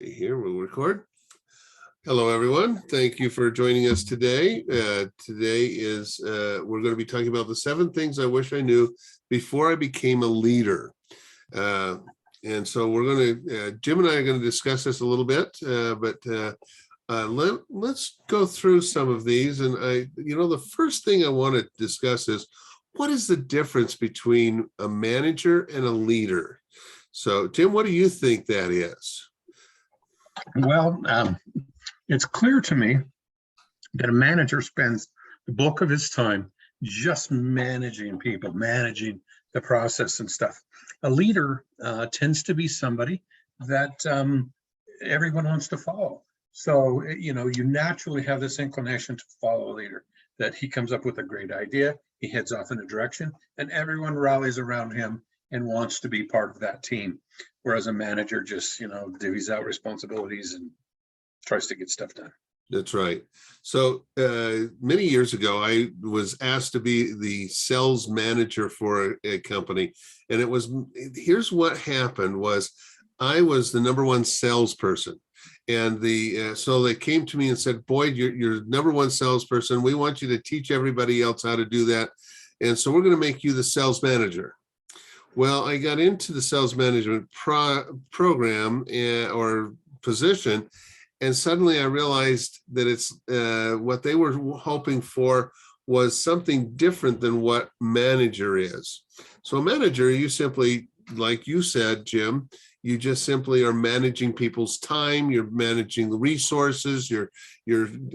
Here we'll record. Hello, everyone. Thank you for joining us today. Today is we're going to be talking about the 7 things I wish I knew before I became a leader. And so we're going to, Jim and I are going to discuss this a little bit, but let's go through some of these. And the first thing I want to discuss is what is the difference between a manager and a leader? So, Jim, what do you think that is? Well, it's clear to me that a manager spends the bulk of his time just managing people, managing the process and stuff. A leader tends to be somebody that everyone wants to follow. So, you naturally have this inclination to follow a leader, that he comes up with a great idea, he heads off in a direction, and everyone rallies around him and wants to be part of that team. Whereas a manager just, divvies out responsibilities and tries to get stuff done. That's right. So many years ago, I was asked to be the sales manager for a company. And here's what happened was I was the number one salesperson. And so they came to me and said, Boyd, you're number one salesperson. We want you to teach everybody else how to do that. And so we're going to make you the sales manager. Well, I got into the sales management program or position, and suddenly I realized that it's what they were hoping for was something different than what manager is. So a manager, you simply, like you said, Jim, you just simply are managing people's time, you're managing the resources, you're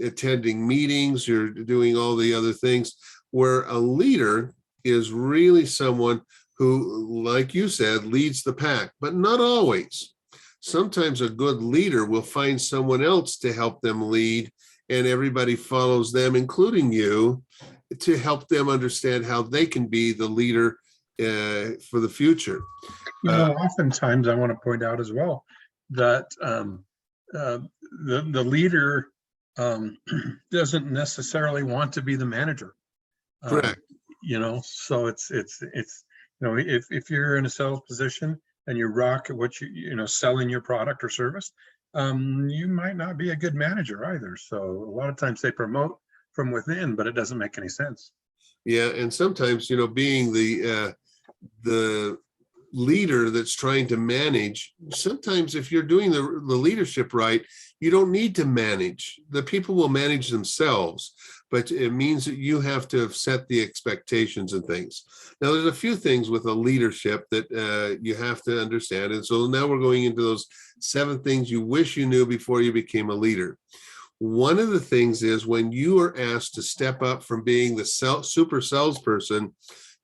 attending meetings, you're doing all the other things, where a leader is really someone who, like you said, leads the pack, but not always. Sometimes a good leader will find someone else to help them lead, and everybody follows them, including you, to help them understand how they can be the leader for the future. Oftentimes I want to point out as well that the leader doesn't necessarily want to be the manager. Correct. So it's if you're in a sales position and you rock at what selling your product or service, you might not be a good manager either. So a lot of times they promote from within, but it doesn't make any sense. Yeah, and sometimes being the leader that's trying to manage, sometimes if you're doing the leadership right, you don't need to manage. The people will manage themselves, but it means that you have to have set the expectations and things. Now, there's a few things with a leadership that you have to understand. And so now we're going into those 7 things you wish you knew before you became a leader. One of the things is when you are asked to step up from being the super salesperson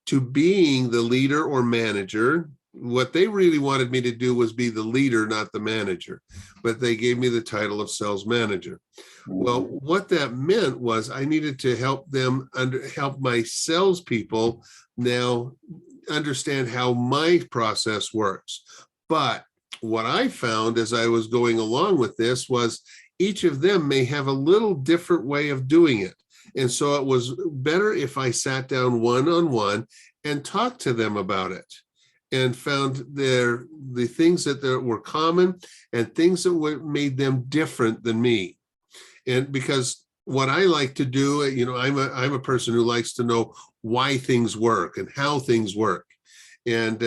to being the leader or manager. What they really wanted me to do was be the leader, not the manager, but they gave me the title of sales manager. Well, what that meant was I needed to help my salespeople now understand how my process works. But what I found as I was going along with this was each of them may have a little different way of doing it. And so it was better if I sat down one-on-one and talked to them about it and found the things that were common and things that made them different than me. And because what I like to do, I'm a person who likes to know why things work and how things work. And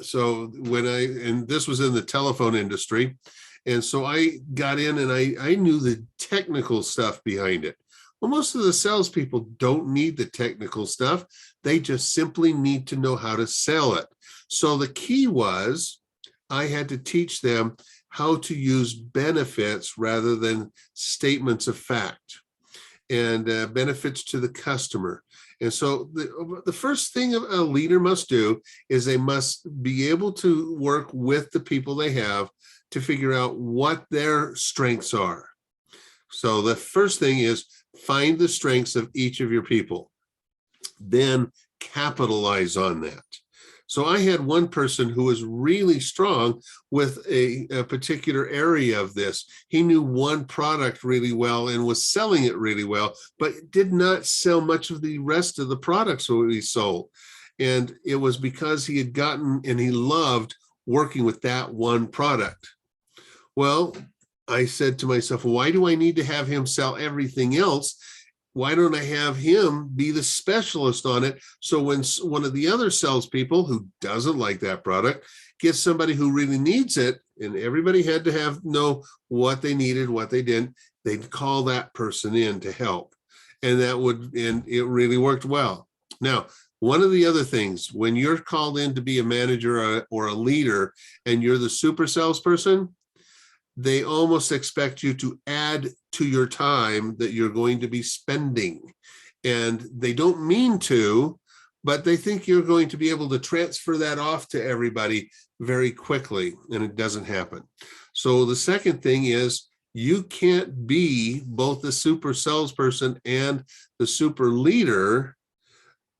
so and this was in the telephone industry. And so I got in and I knew the technical stuff behind it. Well, most of the salespeople don't need the technical stuff. They just simply need to know how to sell it. So the key was I had to teach them how to use benefits rather than statements of fact, and benefits to the customer. And so the first thing a leader must do is they must be able to work with the people they have to figure out what their strengths are. So the first thing is find the strengths of each of your people, then capitalize on that. So I had one person who was really strong with a particular area of this. He knew one product really well and was selling it really well, but did not sell much of the rest of the products that he sold. And it was because he had gotten and he loved working with that one product. Well, I said to myself, why do I need to have him sell everything else? Why don't I have him be the specialist on it? So when one of the other salespeople who doesn't like that product gets somebody who really needs it, and everybody had to know what they needed, what they didn't, they'd call that person in to help. And it really worked well. Now, one of the other things, when you're called in to be a manager or a leader and you're the super salesperson, they almost expect you to add to your time that you're going to be spending. And they don't mean to, but they think you're going to be able to transfer that off to everybody very quickly, and it doesn't happen. So the second thing is, you can't be both the super salesperson and the super leader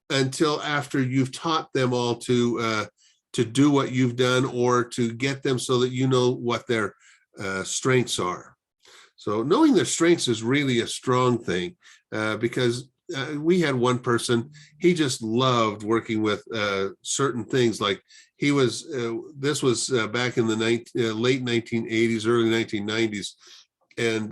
until after you've taught them all to do what you've done, or to get them so that you know what their strengths are. So knowing their strengths is really a strong thing, because we had one person, he just loved working with certain things. Like he was, this was back in the late 1980s, early 1990s, and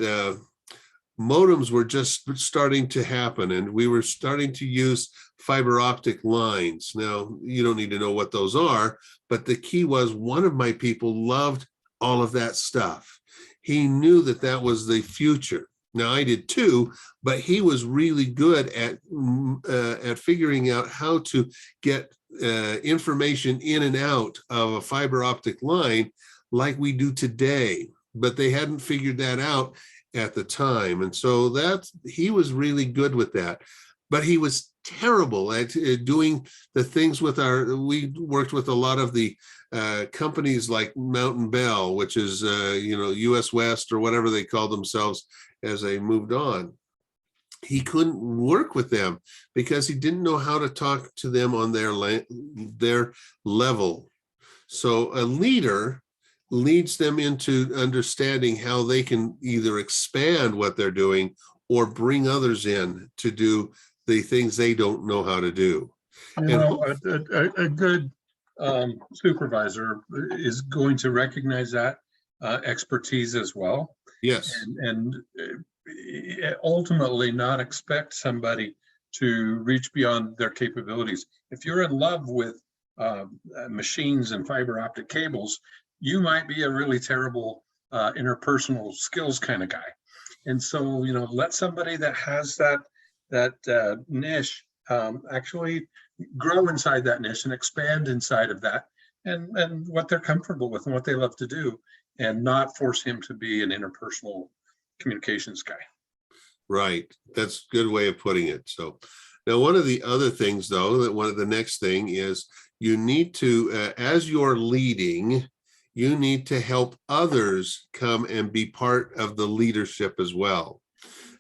modems were just starting to happen, and we were starting to use fiber optic lines. Now, you don't need to know what those are, but the key was, one of my people loved all of that stuff. He knew that that was the future. Now, I did too, but he was really good at figuring out how to get information in and out of a fiber optic line like we do today. But they hadn't figured that out at the time. And so he was really good with that. But he was terrible at doing the things with we worked with a lot of the companies like Mountain Bell, which is, US West or whatever they called themselves as they moved on. He couldn't work with them because he didn't know how to talk to them on their level. So a leader leads them into understanding how they can either expand what they're doing or bring others in to do the things they don't know how to do. A good supervisor is going to recognize that expertise as well. Yes. And ultimately not expect somebody to reach beyond their capabilities. If you're in love with machines and fiber optic cables, you might be a really terrible interpersonal skills kind of guy. And so, let somebody that has that niche actually grow inside that niche and expand inside of that, and what they're comfortable with and what they love to do, and not force him to be an interpersonal communications guy. Right. That's a good way of putting it. So now, one of the other things, though, the next thing is, you need to, as you're leading, you need to help others come and be part of the leadership as well.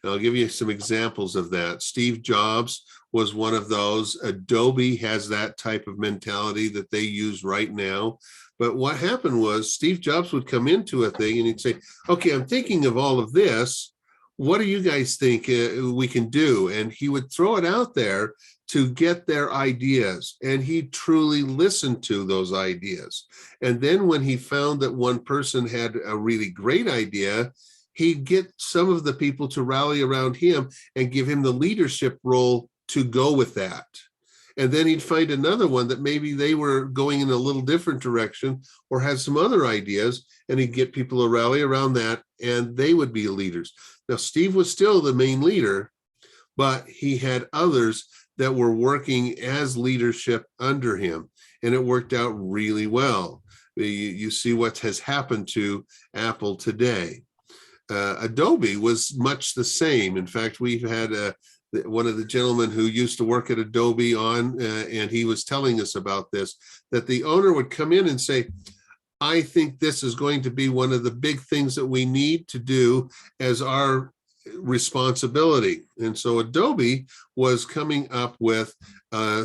And I'll give you some examples of that. Steve Jobs was one of those. Adobe has that type of mentality that they use right now. But what happened was, Steve Jobs would come into a thing and he'd say, okay, I'm thinking of all of this. What do you guys think we can do? And he would throw it out there to get their ideas. And he truly listened to those ideas. And then when he found that one person had a really great idea, he'd get some of the people to rally around him and give him the leadership role to go with that. And then he'd find another one that maybe they were going in a little different direction or had some other ideas, and he'd get people to rally around that, and they would be leaders. Now, Steve was still the main leader, but he had others that were working as leadership under him, and it worked out really well. You see what has happened to Apple today. Adobe was much the same. In fact, we've had one of the gentlemen who used to work at Adobe on, and he was telling us about this, that the owner would come in and say, I think this is going to be one of the big things that we need to do as our responsibility. And so Adobe was coming up with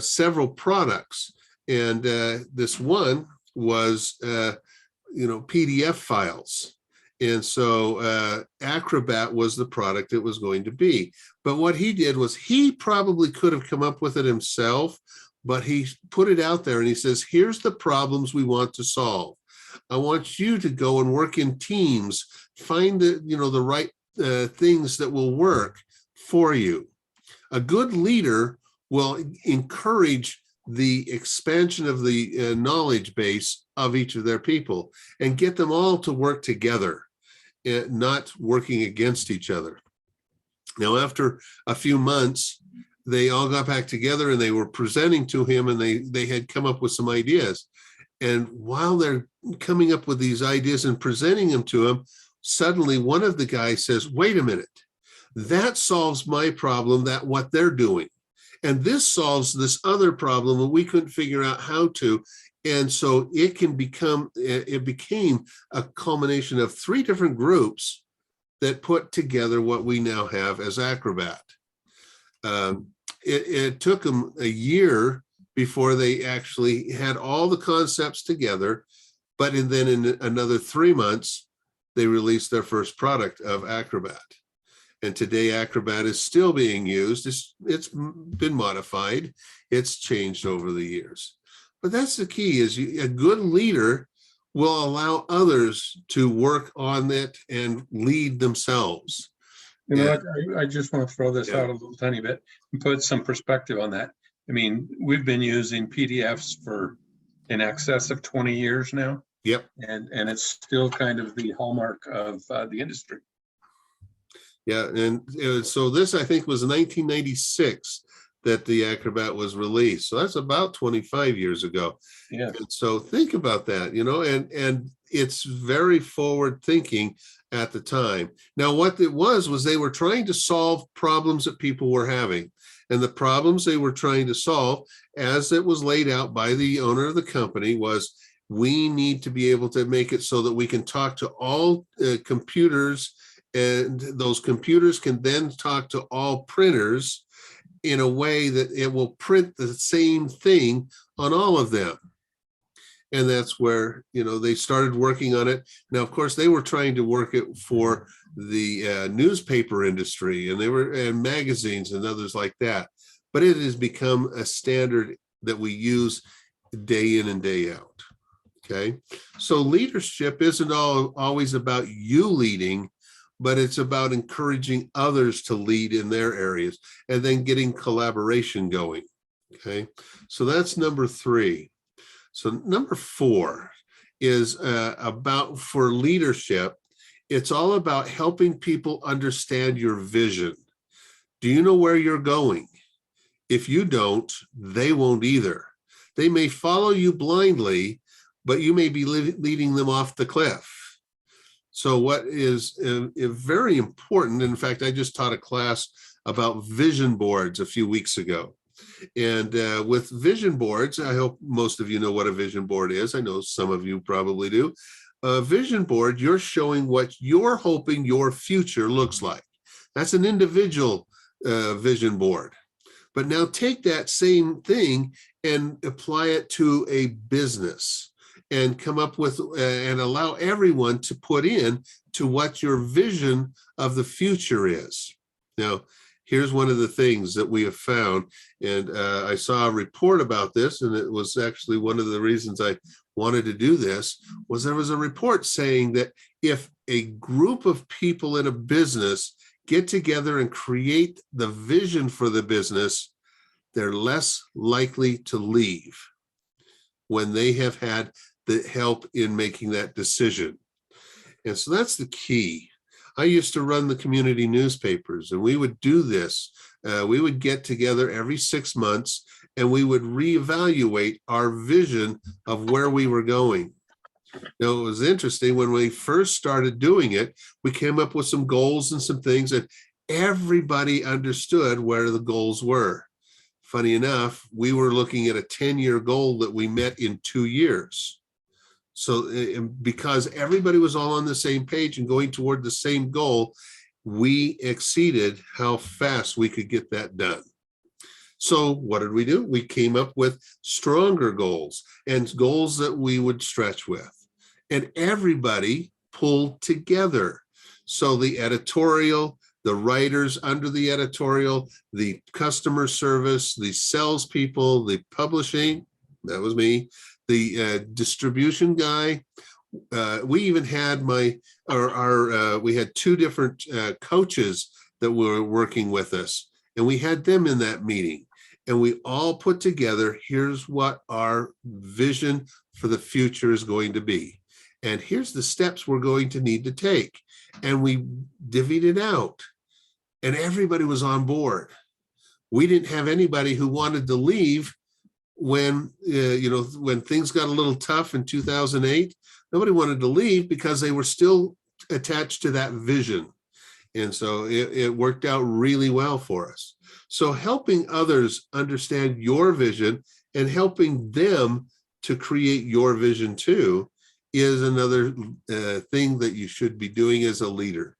several products. And this one was, PDF files. And so Acrobat was the product it was going to be. But what he did was, he probably could have come up with it himself, but he put it out there and he says, here's the problems we want to solve. I want you to go and work in teams, find the right things that will work for you. A good leader will encourage the expansion of the knowledge base of each of their people and get them all to work together, not working against each other. Now, after a few months, they all got back together and they were presenting to him, and they had come up with some ideas. And while they're coming up with these ideas and presenting them to him, suddenly one of the guys says, wait a minute, that solves my problem, that what they're doing. And this solves this other problem and we couldn't figure out how to. And so it became a culmination of 3 different groups that put together what we now have as Acrobat. It took them a year before they actually had all the concepts together, but then in another 3 months, they released their first product of Acrobat. And today Acrobat is still being used. It's been modified. It's changed over the years. But that's the key, is a good leader will allow others to work on it and lead themselves. You know what? I just want to throw this out a little tiny bit and put some perspective on that. I mean, we've been using PDFs for in excess of 20 years now. Yep. And it's still kind of the hallmark of the industry. Yeah, and so this, I think, was 1996 that the Acrobat was released. So that's about 25 years ago. Yeah. And so think about that, and it's very forward thinking at the time. Now, what it was they were trying to solve problems that people were having. And the problems they were trying to solve, as it was laid out by the owner of the company, was we need to be able to make it so that we can talk to all computers, and those computers can then talk to all printers in a way that it will print the same thing on all of them. And that's where, they started working on it. Now, of course, they were trying to work it for the newspaper industry, and magazines and others like that. But it has become a standard that we use day in and day out. Okay. So leadership isn't always about you leading, but it's about encouraging others to lead in their areas and then getting collaboration going. Okay. So that's number 3. So number 4 is about, for leadership, it's all about helping people understand your vision. Do you know where you're going? If you don't, they won't either. They may follow you blindly, but you may be leading them off the cliff. So what is very important, in fact, I just taught a class about vision boards a few weeks ago. And with vision boards, I hope most of you know what a vision board is. I know some of you probably do. A vision board, you're showing what you're hoping your future looks like. That's an individual vision board. But now take that same thing and apply it to a business, and come up with and allow everyone to put in to what your vision of the future is. Now, here's one of the things that we have found, and I saw a report about this, and it was actually one of the reasons I wanted to do this, was there was a report saying that if a group of people in a business get together and create the vision for the business, they're less likely to leave when they have had the help in making that decision. And so that's the key. I used to run the community newspapers, and we would do this. We would get together every 6 months, and we would reevaluate our vision of where we were going. Now, it was interesting, when we first started doing it, we came up with some goals and some things, and everybody understood where the goals were. Funny enough, we were looking at a 10-year goal that we met in 2 years. So because everybody was all on the same page and going toward the same goal, we exceeded how fast we could get that done. So what did we do? We came up with stronger goals and goals that we would stretch with. And everybody pulled together. So the editorial, the writers under the editorial, the customer service, the salespeople, the publishing, that was me, the distribution guy, We even had we had two different coaches that were working with us, and we had them in that meeting, and we all put together, here's what our vision for the future is going to be, and here's the steps we're going to need to take. And we divvied it out, and everybody was on board. We didn't have anybody who wanted to leave when when things got a little tough in 2008. Nobody wanted to leave because they were still attached to that vision. And so it worked out really well for us. So helping others understand your vision and helping them to create your vision too is another thing that you should be doing as a leader.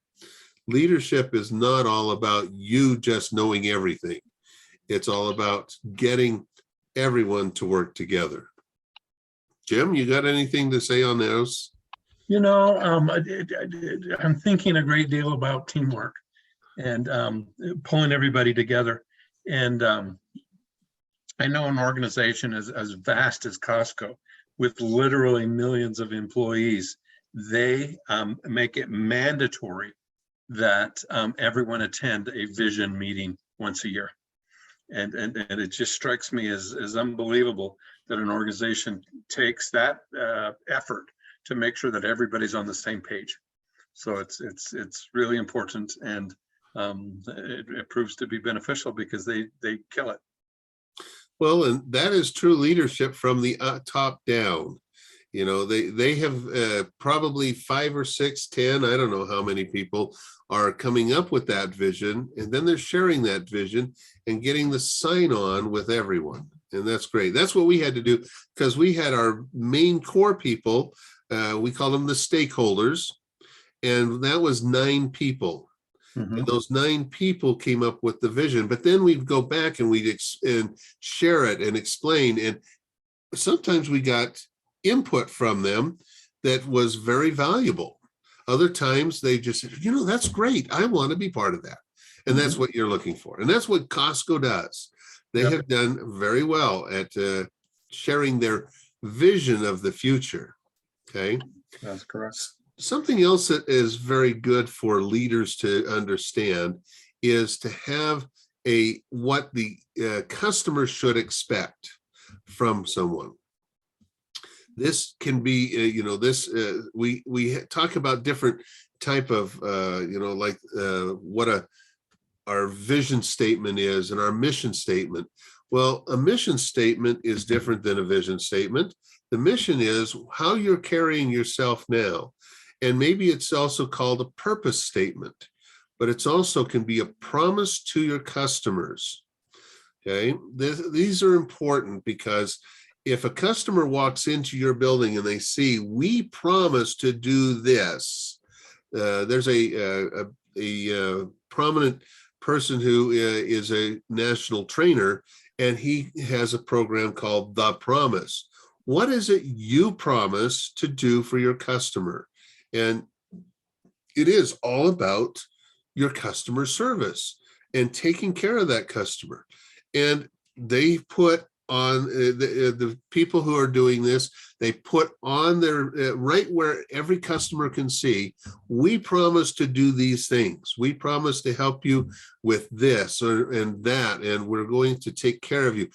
Leadership is not all about you just knowing everything. It's all about getting everyone to work together. Jim, you got anything to say on those? I'm thinking a great deal about teamwork and pulling everybody together. And I know an organization as vast as Costco, with literally millions of employees, they make it mandatory that everyone attend a vision meeting once a year. And it just strikes me as unbelievable that an organization takes that effort to make sure that everybody's on the same page. So it's really important, and it proves to be beneficial because they kill it. Well, and that is true leadership from the top down. They have probably 5 or 6, 10, I don't know how many people are coming up with that vision, and then they're sharing that vision and getting the sign on with everyone. And that's great. That's what we had to do, because we had our main core people, we call them the stakeholders, and that was 9 people. Mhm. And those 9 people came up with the vision, but then we'd go back and we'd share it and explain. And sometimes we got input from them that was very valuable. Other times they just said, that's great, I want to be part of that. And that's what you're looking for. And that's what Costco does. They Yep. have done very well at sharing their vision of the future. Okay. That's correct. Something else that is very good for leaders to understand is to have what the customer should expect from someone. This can be, we talk about different type of, what our vision statement is and our mission statement. Well, a mission statement is different than a vision statement. The mission is how you're carrying yourself now. And maybe it's also called a purpose statement, but it's also can be a promise to your customers. Okay, these are important, because if a customer walks into your building and they see, we promise to do this, there's a prominent person who is a national trainer, and he has a program called The Promise. What is it you promise to do for your customer? And it is all about your customer service and taking care of that customer. And they put on the people who are doing this, they put on their right where every customer can see, we promise to do these things. We promise to help you with this and that, and we're going to take care of you.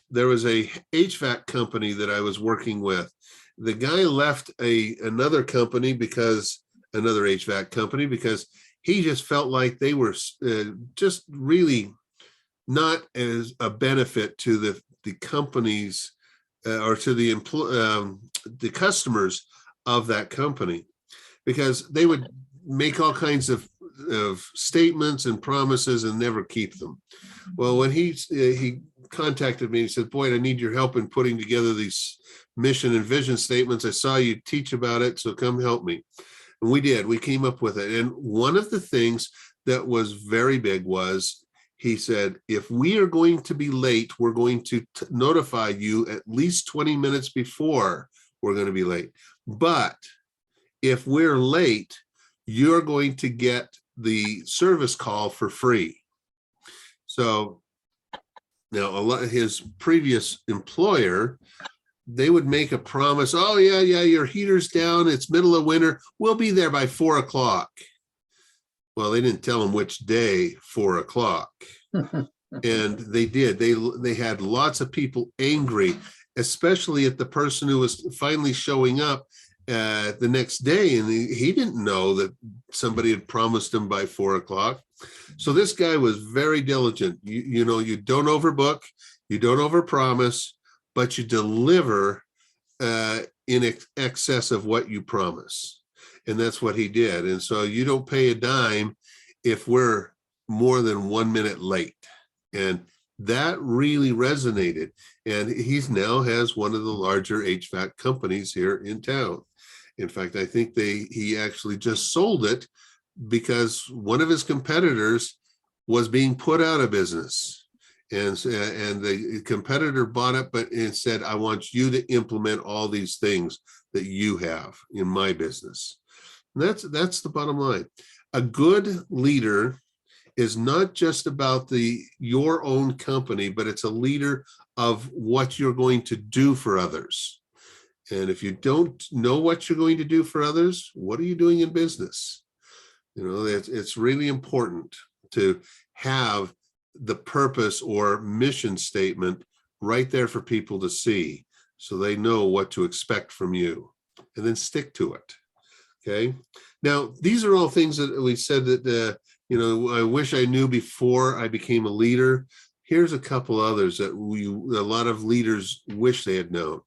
There was a HVAC company that I was working with. The guy left another HVAC company because he just felt like they were just really not as a benefit to the companies or to the customers of that company, because they would make all kinds of statements and promises and never keep them. Well, when he contacted me, he said, boy, I need your help in putting together these mission and vision statements. I saw you teach about it, so come help me. And we did. We came up with it. And one of the things that was very big was, he said, if we are going to be late, we're going to notify you at least 20 minutes before we're going to be late. But if we're late, you're going to get the service call for free. So now his previous employer they would make a promise. Oh yeah, your heater's down. It's middle of winter. We'll be there by 4 o'clock. Well, they didn't tell them which day, 4 o'clock. And they did. They had lots of people angry, especially at the person who was finally showing up the next day. And he didn't know that somebody had promised him by 4 o'clock. So this guy was very diligent. You know, you don't overbook, you don't overpromise, but you deliver in excess of what you promise. And that's what he did. And so you don't pay a dime if we're more than 1 minute late. And that really resonated. And he's now has one of the larger HVAC companies here in town. In fact, I think he actually just sold it because one of his competitors was being put out of business. And the competitor bought it, but it said, I want you to implement all these things that you have in my business. And that's the bottom line. A good leader is not just about your own company, but it's a leader of what you're going to do for others. And if you don't know what you're going to do for others, what are you doing in business? You know, it's really important to have the purpose or mission statement right there for people to see, so they know what to expect from you, and then stick to it. Okay. Now, these are all things that we said that, you know, I wish I knew before I became a leader. Here's a couple others that a lot of leaders wish they had known.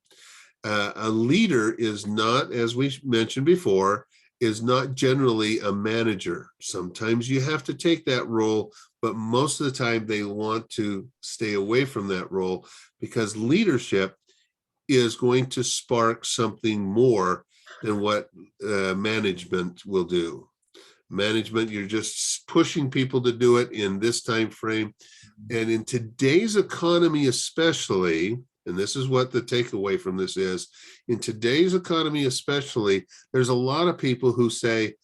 A leader is not, as we mentioned before, is not generally a manager. Sometimes you have to take that role, but most of the time they want to stay away from that role, because leadership is going to spark something more than what management will do. Management, you're just pushing people to do it in this time frame. And in today's economy especially, and this is what the takeaway from this is, in today's economy especially, there's a lot of people who say,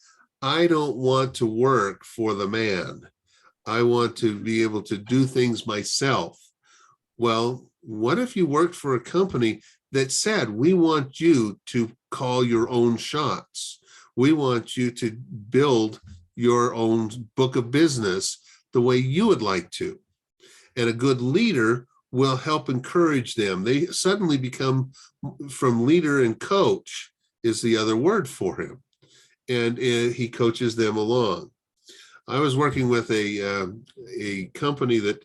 I don't want to work for the man. I want to be able to do things myself. Well, what if you worked for a company that said, we want you to call your own shots. We want you to build your own book of business the way you would like to. And a good leader will help encourage them. They suddenly become, from leader and coach is the other word for him. And he coaches them along. I was working with a company that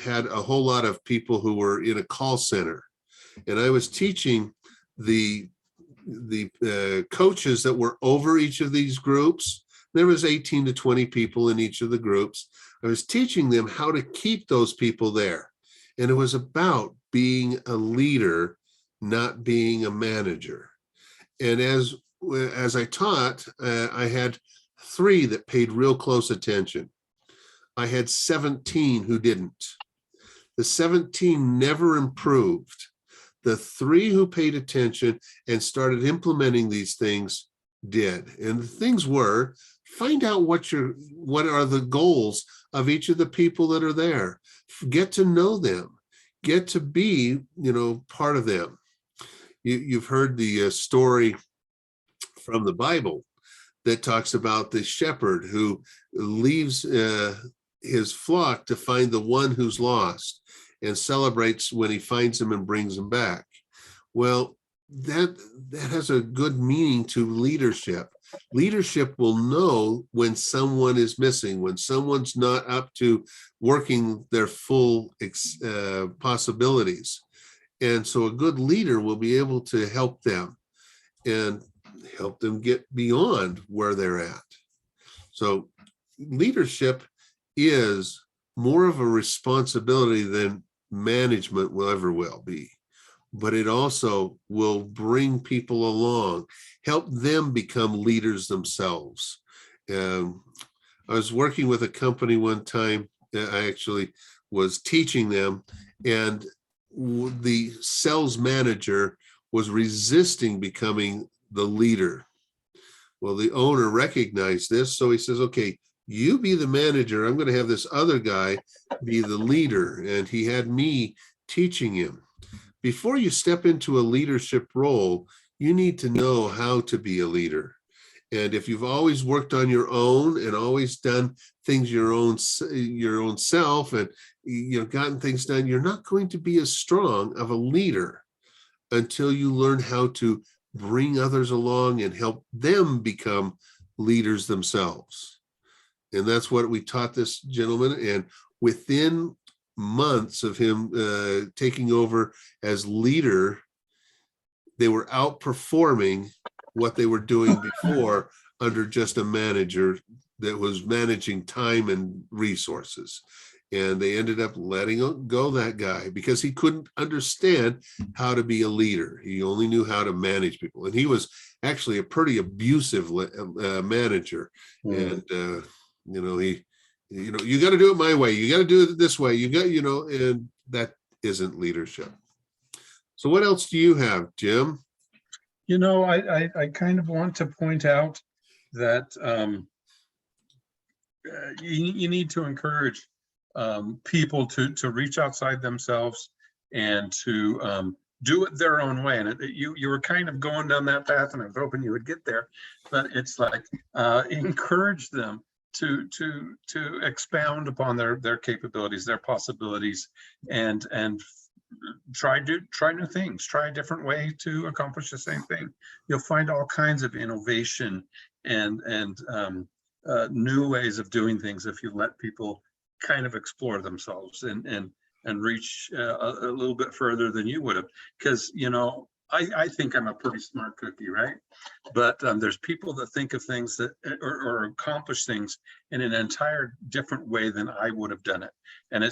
had a whole lot of people who were in a call center. And I was teaching the coaches that were over each of these groups. There was 18 to 20 people in each of the groups. I was teaching them how to keep those people there. And it was about being a leader, not being a manager. And as I taught, I had 3 that paid real close attention. I had 17 who didn't. The 17 never improved. The 3 who paid attention and started implementing these things did. And the things were, find out what are the goals of each of the people that are there. Get to know them. Get to be, part of them. You've heard the story from the Bible that talks about the shepherd who leaves his flock to find the one who's lost, and celebrates when he finds him and brings him back. Well, that has a good meaning to leadership. Leadership will know when someone is missing, when someone's not up to working their full possibilities. And so a good leader will be able to help them and help them get beyond where they're at. So leadership is more of a responsibility than management will be, but it also will bring people along, help them become leaders themselves. I was working with a company one time. I actually was teaching them, and the sales manager was resisting becoming the leader. Well, the owner recognized this, so he says, okay, you be the manager. I'm going to have this other guy be the leader. And he had me teaching him. before you step into a leadership role, you need to know how to be a leader. And if you've always worked on your own and always done things your own self, and gotten things done, you're not going to be as strong of a leader until you learn how to bring others along and help them become leaders themselves. And that's what we taught this gentleman. And within months of him taking over as leader, they were outperforming what they were doing before under just a manager that was managing time and resources. And they ended up letting go that guy because he couldn't understand how to be a leader. He only knew how to manage people. And he was actually a pretty abusive manager. And, you got to do it my way. You got to do it this way. And that isn't leadership. So what else do you have, Jim? I kind of want to point out that you need to encourage people to reach outside themselves and to do it their own way. And you were kind of going down that path, and I was hoping you would get there. But it's like encourage them to expound upon their capabilities, their possibilities, and try new things, try a different way to accomplish the same thing. You'll find all kinds of innovation and new ways of doing things if you let people kind of explore themselves and reach a little bit further than you would have. Because I think I'm a pretty smart cookie, right? But there's people that think of things that or accomplish things in an entire different way than I would have done it. And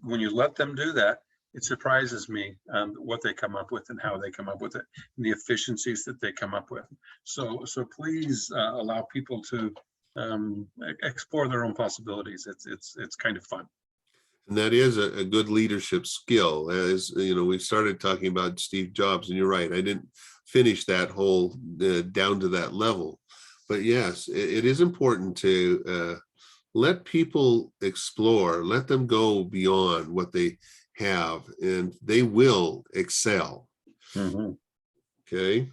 when you let them do that, it surprises me what they come up with and how they come up with it, and the efficiencies that they come up with. So please allow people to explore their own possibilities. It's kind of fun. And that is a good leadership skill. As we started talking about Steve Jobs, and you're right, I didn't finish that whole down to that level. But yes, it is important to let people explore, let them go beyond what they have, and they will excel. Mm-hmm. Okay.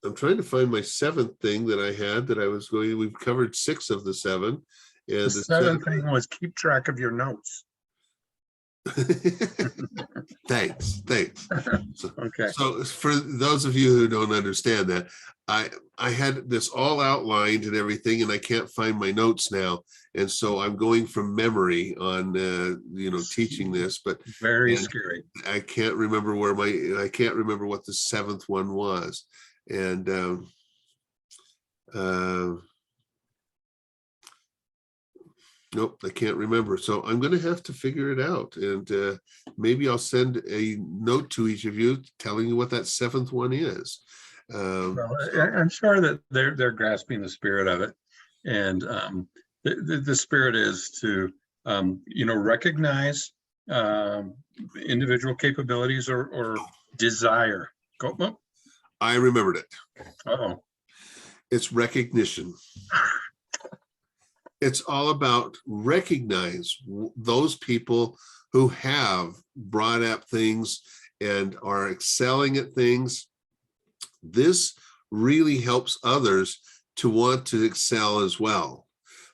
I'm trying to find my seventh thing that I had that I was going. We've covered 6 of the 7. And the seventh thing was keep track of your notes. Thanks. Okay. So for those of you who don't understand that, I had this all outlined and everything, and I can't find my notes now, and so I'm going from memory on teaching this, but very scary. I can't remember what the 7th one was, and nope, I can't remember. So I'm going to have to figure it out. And maybe I'll send a note to each of you telling you what that 7th one is. I'm sure that they're grasping the spirit of it. And the spirit is to, recognize individual capabilities or desire. Go. I remembered it. Uh-oh. It's recognition. It's all about recognize those people who have brought up things and are excelling at things. This really helps others to want to excel as well.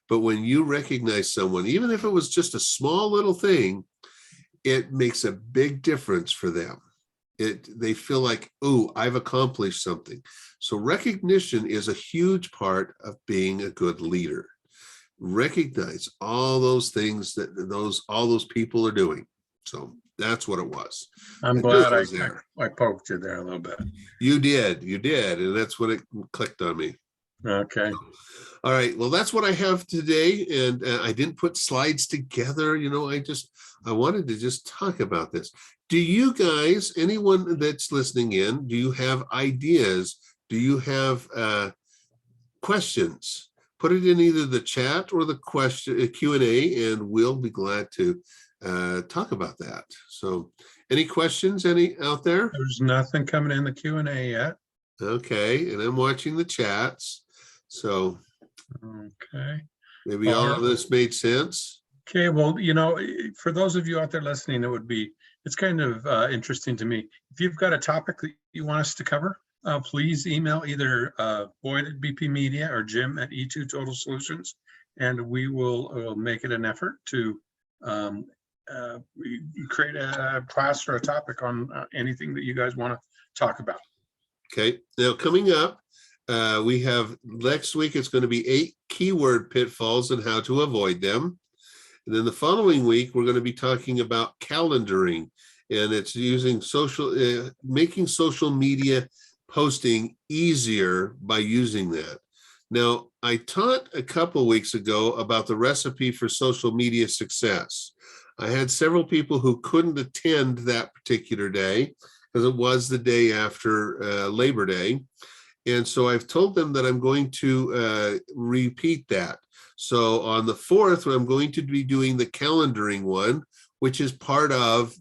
But when you recognize someone, even if it was just a small little thing, it makes a big difference for them. They feel like, oh, I've accomplished something. So recognition is a huge part of being a good leader. Recognize all those things that all those people are doing. So that's what it was. I'm glad I poked you there a little bit. You did, and that's when it clicked on me. Okay. All right. Well, that's what I have today, and I didn't put slides together. I wanted to just talk about this. Do you guys, anyone that's listening in, do you have ideas? Do you have questions? Put it in either the chat or the Q&A, and we'll be glad to talk about that. So any questions out there? There's nothing coming in the Q&A yet. Okay, and I'm watching the chats. So okay, maybe all of this made sense. Okay, well, for those of you out there listening, it's kind of interesting to me. If you've got a topic that you want us to cover, please email either Boyd at BP Media or Jim at E2 Total Solutions, and we will make it an effort to create a class or a topic on anything that you guys want to talk about. Okay, now coming up, we have next week, it's going to be 8 keyword pitfalls and how to avoid them. And then the following week, we're going to be talking about calendaring, and it's using making social media posting easier by using that. Now, I taught a couple weeks ago about the recipe for social media success. I had several people who couldn't attend that particular day because it was the day after Labor Day. And so I've told them that I'm going to repeat that. So on the 4th, I'm going to be doing the calendaring one, which is part of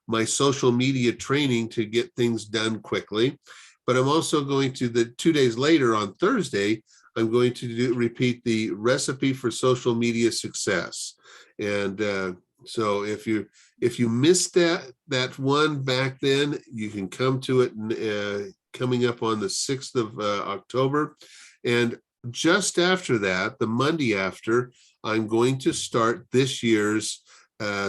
my social media training to get things done quickly. But I'm also going to, the 2 days later on Thursday, I'm going to repeat the recipe for social media success. And so if you missed that one back then, you can come to it coming up on the 6th of October. And just after that, the Monday after, I'm going to start this year's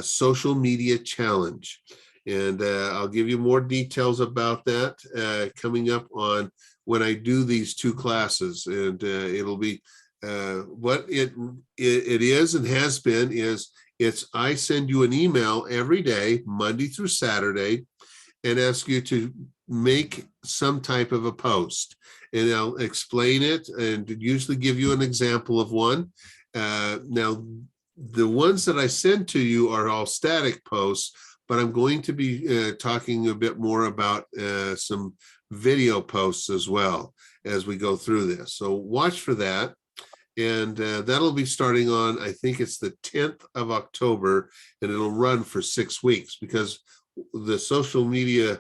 social media challenge. And I'll give you more details about that coming up on when I do these 2 classes. And it'll be what it is and has been is I send you an email every day, Monday through Saturday, and ask you to make some type of a post. And I'll explain it and usually give you an example of one. Now, the ones that I send to you are all static posts, but I'm going to be talking a bit more about some video posts as well as we go through this. So watch for that. And that'll be starting on, I think it's the 10th of October, and it'll run for 6 weeks because the social media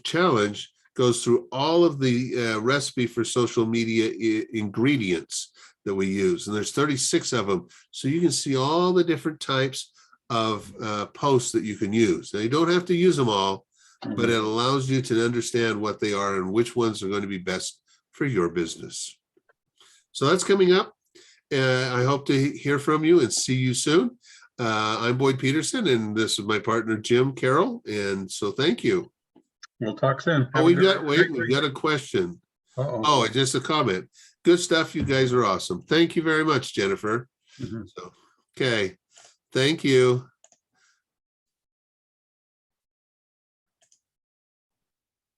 challenge goes through all of the recipe for social media ingredients that we use. And there's 36 of them. So you can see all the different types of posts that you can use. Now, you don't have to use them all, but it allows you to understand what they are and which ones are going to be best for your business. So that's coming up. I hope to hear from you and see you soon. I'm Boyd Peterson, and this is my partner, Jim Carroll. And so thank you. We'll talk soon. Oh, we've got a question. Oh, just a comment. Good stuff. You guys are awesome. Thank you very much, Jennifer. So, okay. Thank you.